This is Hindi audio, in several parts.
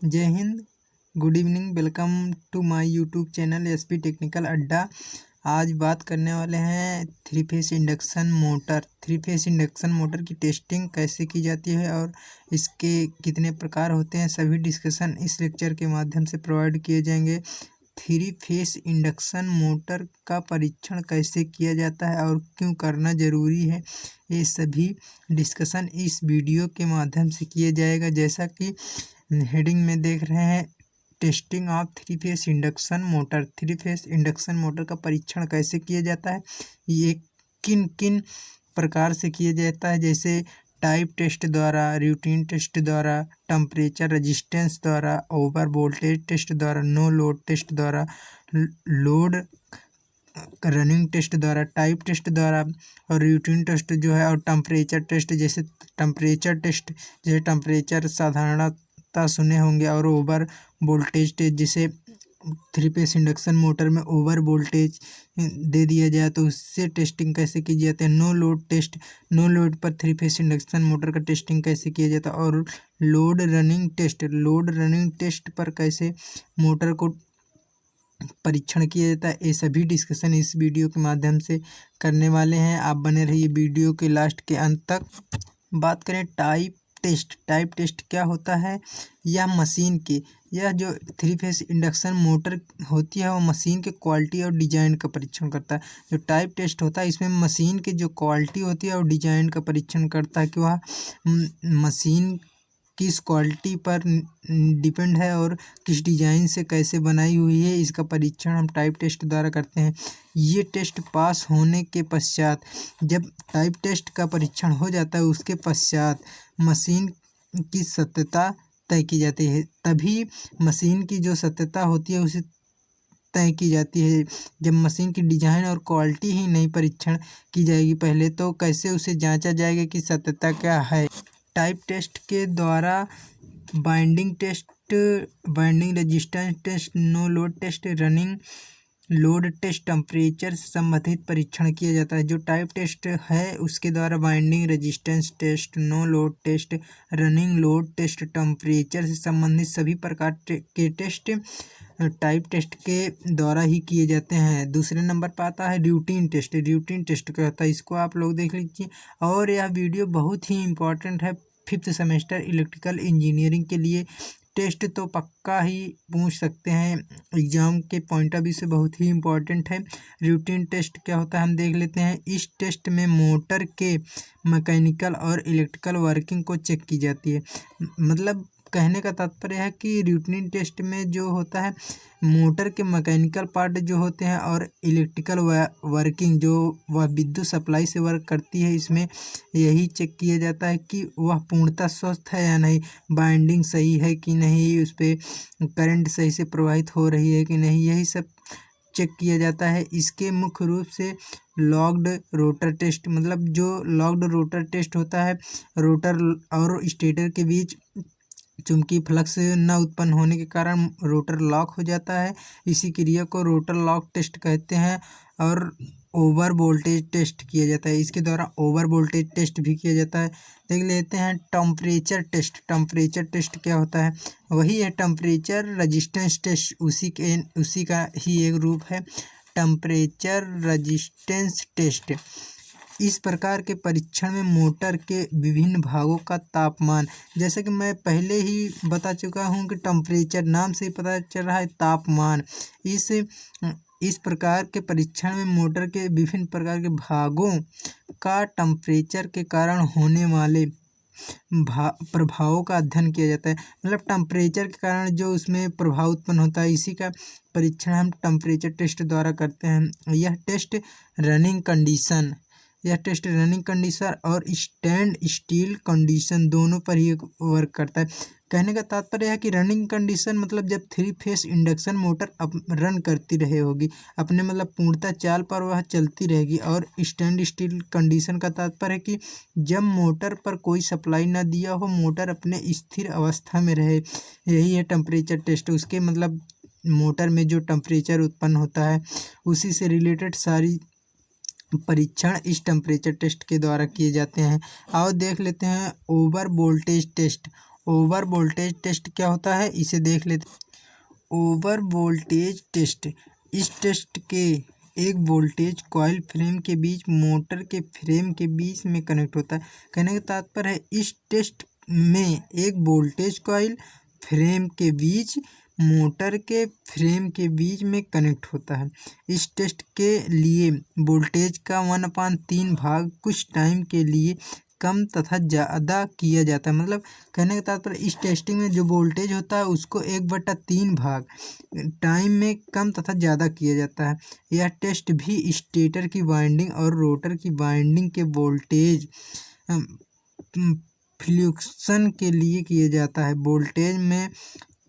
जय Hind, good evening, welcome to my YouTube channel SP technical अड्डा। आज बात करने वाले हैं थ्री फेस इंडक्शन मोटर की टेस्टिंग कैसे की जाती है और इसके कितने प्रकार होते हैं, सभी डिस्कशन इस लेक्चर के माध्यम से प्रोवाइड किए जाएंगे। थ्री फेस इंडक्शन मोटर का परीक्षण कैसे किया जाता है और क्यों करना ज़रूरी है, ये सभी डिस्कशन इस वीडियो के माध्यम से किया जाएगा। जैसा कि हेडिंग में देख रहे हैं, testing of three phase induction motor का परीक्षण कैसे किया जाता है, ये किन किन प्रकार से किया जाता है, जैसे टाइप टेस्ट द्वारा, रूटीन टेस्ट द्वारा, टेम्परेचर रेजिस्टेंस द्वारा, ओवर वोल्टेज टेस्ट द्वारा, नो लोड टेस्ट द्वारा, लोड रनिंग टेस्ट द्वारा, टाइप टेस्ट द्वारा और रूटीन टेस्ट जो है, और टेम्परेचर टेस्ट जैसे टेम्परेचर साधारणतः सुने होंगे, और ओवर वोल्टेज टेस्ट जिसे थ्री फेस इंडक्शन मोटर में ओवर वोल्टेज दे दिया जाए तो उससे टेस्टिंग कैसे की जाती है। नो लोड पर थ्री फेस इंडक्शन मोटर का टेस्टिंग कैसे किया जाता है, और लोड रनिंग टेस्ट पर कैसे मोटर को परीक्षण किया जाता है, ये सभी डिस्कशन इस वीडियो के माध्यम से करने वाले हैं। आप बने रहिए वीडियो के लास्ट के अंत तक। बात करें टाइप टेस्ट क्या होता है, यह जो थ्री फेस इंडक्शन मोटर होती है वो मशीन के क्वालिटी और डिजाइन का परीक्षण करता है। जो टाइप टेस्ट होता है इसमें मशीन की जो क्वालिटी होती है और डिजाइन का परीक्षण करता है कि वह मशीन किस क्वालिटी पर डिपेंड है और किस डिज़ाइन से कैसे बनाई हुई है, इसका परीक्षण हम टाइप टेस्ट द्वारा करते हैं। ये टेस्ट पास होने के पश्चात, जब टाइप टेस्ट का परीक्षण हो जाता है उसके पश्चात मशीन की सत्यता तय की जाती है। तभी मशीन की जो सत्यता होती है उसे तय की जाती है। जब मशीन की डिज़ाइन और क्वालिटी ही नहीं परीक्षण की जाएगी पहले, तो कैसे उसे जांचा जाएगा कि सत्यता क्या है। टाइप टेस्ट के द्वारा binding resistance test, no load test, running load test, temperature से संबंधित परीक्षण किया जाता है। जो टाइप टेस्ट है उसके द्वारा binding resistance test, no load test, running load test, temperature से संबंधित सभी प्रकार के टेस्ट टाइप टेस्ट के द्वारा ही किए जाते हैं। दूसरे नंबर पर आता है रूटीन टेस्ट क्या होता है, इसको आप लोग देख लीजिए। और यह वीडियो बहुत ही इम्पोर्टेंट है 5th सेमेस्टर इलेक्ट्रिकल इंजीनियरिंग के लिए। टेस्ट तो पक्का ही पूछ सकते हैं एग्जाम के पॉइंट ऑफ व्यू से, बहुत ही इम्पोर्टेंट है। रूटीन टेस्ट क्या होता है हम देख लेते हैं। इस टेस्ट में मोटर के मैकेनिकल और इलेक्ट्रिकल वर्किंग को चेक की जाती है। मतलब कहने का तात्पर्य है कि रूटीन टेस्ट में जो होता है मोटर के मैकेनिकल पार्ट जो होते हैं और इलेक्ट्रिकल वर्किंग जो वह विद्युत सप्लाई से वर्क करती है, इसमें यही चेक किया जाता है कि वह पूर्णतः स्वस्थ है या नहीं, बाइंडिंग सही है कि नहीं, उस पर करंट सही से प्रवाहित हो रही है कि नहीं, यही सब चेक किया जाता है। इसके मुख्य रूप से लॉक्ड रोटर टेस्ट, मतलब जो लॉक्ड रोटर टेस्ट होता है, रोटर और स्टेटर के बीच चुंबकीय फ्लक्स न उत्पन्न होने के कारण रोटर लॉक हो जाता है, इसी क्रिया को रोटर लॉक टेस्ट कहते हैं। और ओवर वोल्टेज टेस्ट किया जाता है, इसके द्वारा ओवर वोल्टेज टेस्ट भी किया जाता है। देख लेते हैं टेम्परेचर टेस्ट क्या होता है, वही है टेम्परेचर रेजिस्टेंस टेस्ट, उसी का ही एक रूप है टेम्परेचर रेजिस्टेंस टेस्ट। इस प्रकार के परीक्षण में मोटर के विभिन्न भागों का तापमान, जैसे कि मैं पहले ही बता चुका हूं कि टेम्परेचर नाम से ही पता चल रहा है तापमान। इस प्रकार के परीक्षण में मोटर के विभिन्न प्रकार के भागों का टेम्परेचर के कारण होने वाले प्रभावों का अध्ययन किया जाता है। मतलब टेम्परेचर के कारण जो उसमें प्रभाव उत्पन्न होता है, इसी का परीक्षण हम टेम्परेचर टेस्ट द्वारा करते हैं। यह टेस्ट रनिंग कंडीशन और स्टैंड स्टिल कंडीशन दोनों पर ही वर्क करता है। कहने का तात्पर्य है कि रनिंग कंडीशन मतलब जब three phase induction motor run करती रहे होगी अपने, मतलब पूर्णतः चाल पर वह चलती रहेगी। और स्टैंड स्टिल कंडीशन का तात्पर्य है कि जब मोटर पर कोई सप्लाई ना दिया हो, मोटर अपने स्थिर अवस्था में रहे, यही है टेम्परेचर टेस्ट। उसके मतलब मोटर में जो टेम्परेचर उत्पन्न होता है उसी से रिलेटेड सारी परीक्षण इस टेम्परेचर टेस्ट के द्वारा किए जाते हैं। आओ देख लेते हैं over voltage test. Over voltage test क्या होता है, इसे देख लेते। ओवर वोल्टेज टेस्ट, इस टेस्ट के एक वोल्टेज कॉइल फ्रेम के बीच मोटर के फ्रेम के बीच में कनेक्ट होता है। कहने का तात्पर्य है इस टेस्ट में एक वोल्टेज कॉइल फ्रेम के बीच मोटर के फ्रेम के बीच में कनेक्ट होता है। इस टेस्ट के लिए वोल्टेज का 1/3 भाग कुछ टाइम के लिए कम तथा ज़्यादा किया जाता है। मतलब कहने का तात्पर्य इस टेस्टिंग में जो वोल्टेज होता है उसको 1/3 भाग टाइम में कम तथा ज़्यादा किया जाता है। यह टेस्ट भी स्टेटर की वाइंडिंग और रोटर की वाइंडिंग के वोल्टेज फ्लक्चुएशन के लिए किया जाता है। वोल्टेज में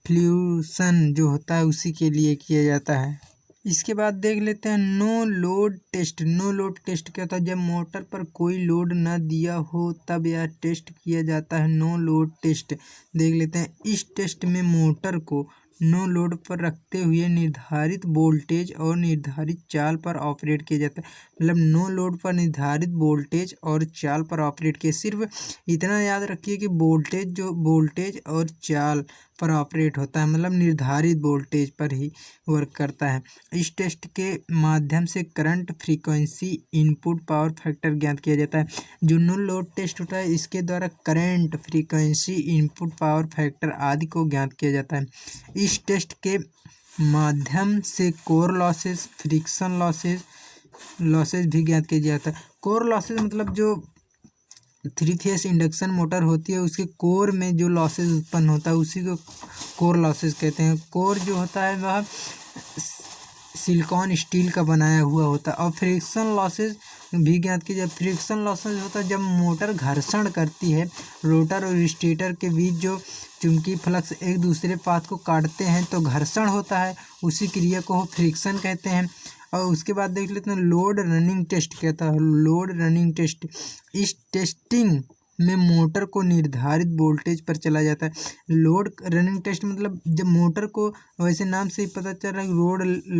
फ्लक्चुएशन जो होता है उसी के लिए किया जाता है। इसके बाद देख लेते हैं no load test. No load test क्या होता है, जब मोटर पर कोई लोड न दिया हो तब यह टेस्ट किया जाता है, नो लोड टेस्ट। देख लेते हैं इस टेस्ट में मोटर को नो लोड पर रखते हुए निर्धारित वोल्टेज और निर्धारित चाल पर ऑपरेट किया जाता है। मतलब नो लोड पर निर्धारित वोल्टेज और चाल पर ऑपरेट किया। सिर्फ इतना याद रखिए कि वोल्टेज और चाल पर ऑपरेट होता है, मतलब निर्धारित वोल्टेज पर ही वर्क करता है। इस टेस्ट के माध्यम से current, frequency, input power factor ज्ञात किया जाता है। जो नो लोड टेस्ट होता है इसके द्वारा current, frequency, input power factor आदि को ज्ञात किया जाता है। इस टेस्ट के माध्यम से कोर लॉसेस, फ्रिक्शन लॉसेस भी ज्ञात किया जाता है। कोर लॉसेस मतलब जो 3 फेस इंडक्शन मोटर होती है उसके कोर में जो लॉसेस उत्पन्न होता है उसी को कोर लॉसेस कहते हैं। कोर जो होता है वह सिलिकॉन स्टील का बनाया हुआ होता है। और फ्रिक्शन लॉसेस भी ज्ञात की जाए। फ्रिक्शन लॉसेस होता है जब मोटर घर्षण करती है, रोटर और स्टेटर के बीच जो चुंबकीय फ्लक्स एक दूसरे पाथ को काटते हैं तो घर्षण होता है, उसी क्रिया को फ्रिक्शन कहते हैं। और उसके बाद देख लेते हैं लोड रनिंग टेस्ट क्या होता है। लोड रनिंग टेस्ट, इस टेस्टिंग में मोटर को निर्धारित वोल्टेज पर चला जाता है। लोड रनिंग टेस्ट मतलब जब मोटर को, वैसे नाम से ही पता चल रहा है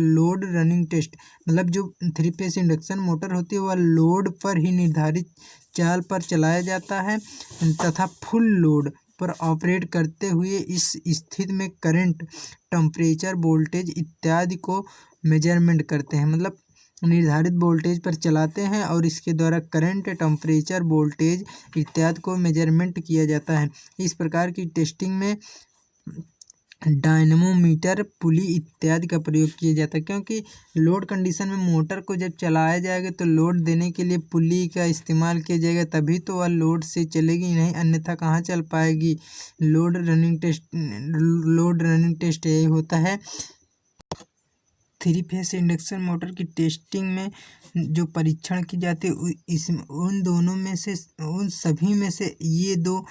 लोड रनिंग टेस्ट मतलब जो 3 फेस इंडक्शन मोटर होती है वह लोड पर ही निर्धारित चाल पर चलाया जाता है तथा फुल लोड पर ऑपरेट करते हुए इस स्थिति में करंट, टेम्परेचर, वोल्टेज इत्यादि को मेजरमेंट करते हैं। मतलब निर्धारित वोल्टेज पर चलाते हैं और इसके द्वारा करंट, टेम्परेचर, वोल्टेज इत्यादि को मेजरमेंट किया जाता है। इस प्रकार की टेस्टिंग में डायनेमोमीटर, पुली इत्यादि का प्रयोग किया जाता है, क्योंकि लोड कंडीशन में मोटर को जब चलाया जाएगा तो लोड देने के लिए पुली का इस्तेमाल किया जाएगा, तभी तो वह लोड से चलेगी, नहीं अन्यथा कहाँ चल पाएगी। लोड रनिंग टेस्ट यही होता है। 3 फेस इंडक्शन मोटर की टेस्टिंग में जो परीक्षण की जाती है उन सभी में से ये दो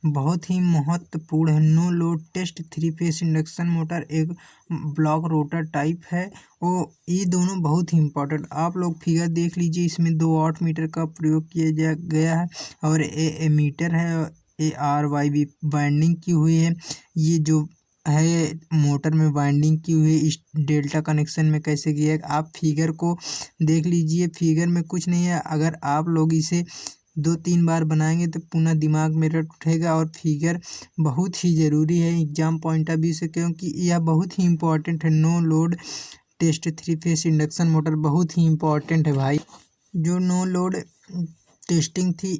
बहुत ही महत्वपूर्ण है। No load test, 3 phase induction motor एक ब्लॉक रोटर टाइप है, वो ये दोनों बहुत ही इम्पोर्टेंट। आप लोग फिगर देख लीजिए, इसमें 2 वाट मीटर का प्रयोग किया गया है और ए मीटर है, ARYB वाइंडिंग की हुई है। ये जो है मोटर में वाइंडिंग की हुई इस डेल्टा कनेक्शन में कैसे किया है आप फिगर को देख लीजिए। फिगर में कुछ नहीं है, अगर आप लोग इसे 2-3 बार बनाएंगे तो पुनः दिमाग में रट उठेगा। और फिगर बहुत ही ज़रूरी है एग्जाम पॉइंट ऑफ व्यू से, क्योंकि यह बहुत ही इम्पोर्टेंट है। No load test 3 phase induction motor बहुत ही इम्पोर्टेंट है भाई। जो नो लोड टेस्टिंग थी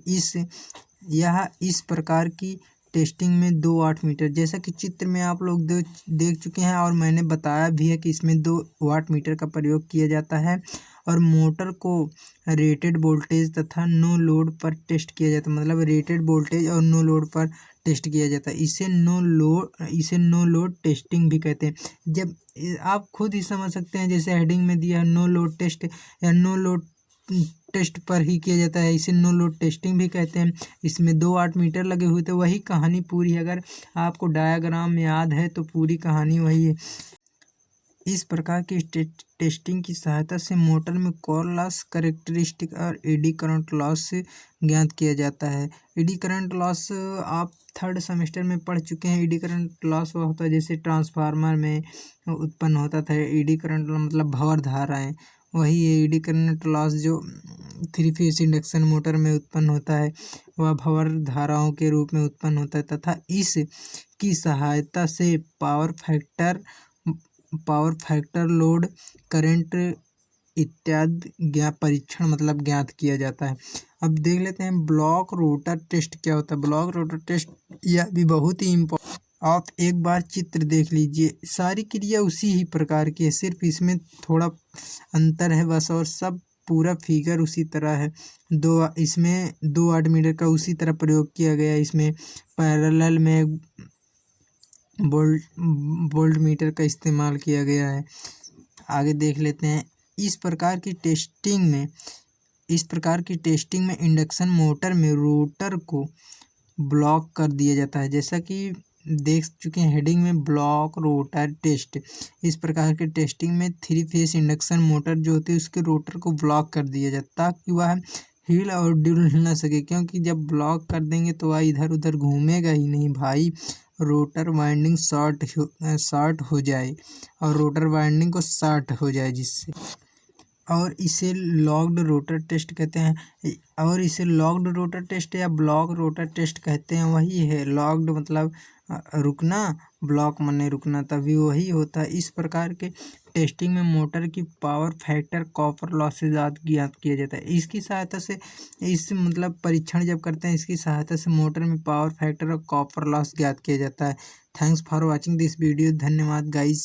यह इस प्रकार की टेस्टिंग में 2 वाट मीटर, जैसा कि चित्र में आप लोग देख चुके हैं और मैंने बताया भी है कि इसमें 2 वाट मीटर का प्रयोग किया जाता है और मोटर को रेटेड वोल्टेज तथा नो लोड पर टेस्ट किया जाता है। मतलब रेटेड वोल्टेज और नो लोड पर टेस्ट किया जाता है, इसे नो लोड टेस्टिंग भी कहते हैं। जब आप खुद ही समझ सकते हैं, जैसे हेडिंग में दिया है नो लोड टेस्ट या नो लोड टेस्ट पर ही किया जाता है, इसे नो लोड टेस्टिंग भी कहते हैं। इसमें 2 वाट मीटर लगे हुए थे, वही कहानी पूरी है। अगर आपको डायग्राम याद है तो पूरी कहानी वही है। इस प्रकार की टेस्टिंग की सहायता से मोटर में कोर लॉस कैरेक्टरिस्टिक और एडी करंट लॉस ज्ञात किया जाता है। एडी करंट लॉस आप 3rd सेमेस्टर में पढ़ चुके हैं। एडी करंट लॉस वह होता है जैसे ट्रांसफार्मर में उत्पन्न होता था। एडी करंट मतलब भंवर धाराएँ वही एडी करंट लॉस जो 3 फेज इंडक्शन मोटर में उत्पन्न होता है वह भंवर धाराओं के रूप में उत्पन्न होता है तथा इस की सहायता से पावर फैक्टर लोड करंट इत्यादि परीक्षण मतलब ज्ञात किया जाता है। अब देख लेते हैं ब्लॉक रोटर टेस्ट क्या होता है। ब्लॉक रोटर टेस्ट यह भी बहुत ही इम्पोर्टेंट। आप एक बार चित्र देख लीजिए, सारी क्रिया उसी ही प्रकार की है, सिर्फ इसमें थोड़ा अंतर है बस, और सब पूरा फिगर उसी तरह है। इसमें 2 वाट मीटर का उसी तरह प्रयोग किया गया है। इसमें पैरेलल में वोल्ट मीटर का इस्तेमाल किया गया है। आगे देख लेते हैं। इस प्रकार की टेस्टिंग में इंडक्शन मोटर में रोटर को ब्लॉक कर दिया जाता है। जैसा कि देख चुके हैं हेडिंग में, ब्लॉक रोटर टेस्ट। इस प्रकार के टेस्टिंग में 3 फेज इंडक्शन मोटर जो होती है उसके रोटर को ब्लॉक कर दिया जाता है ताकि वह हिल और डुल ना सके, क्योंकि जब ब्लॉक कर देंगे तो वह इधर उधर घूमेगा ही नहीं भाई, रोटर वाइंडिंग शॉर्ट हो जाए और रोटर वाइंडिंग को शॉर्ट हो जाए जिससे, और इसे लॉक्ड रोटर टेस्ट कहते हैं। और इसे लॉक्ड रोटर टेस्ट या ब्लॉक रोटर टेस्ट कहते हैं। वही है, लॉक्ड मतलब रुकना, ब्लॉक माने रुकना, तभी वही होता है। इस प्रकार के टेस्टिंग में मोटर की पावर फैक्टर कॉपर लॉसेज ज्ञात किया जाता है। इसकी सहायता से मतलब परीक्षण जब करते हैं इसकी सहायता से मोटर में पावर फैक्टर और कॉपर लॉस ज्ञात किया जाता है। Thanks for watching this video. धन्यवाद गाइज।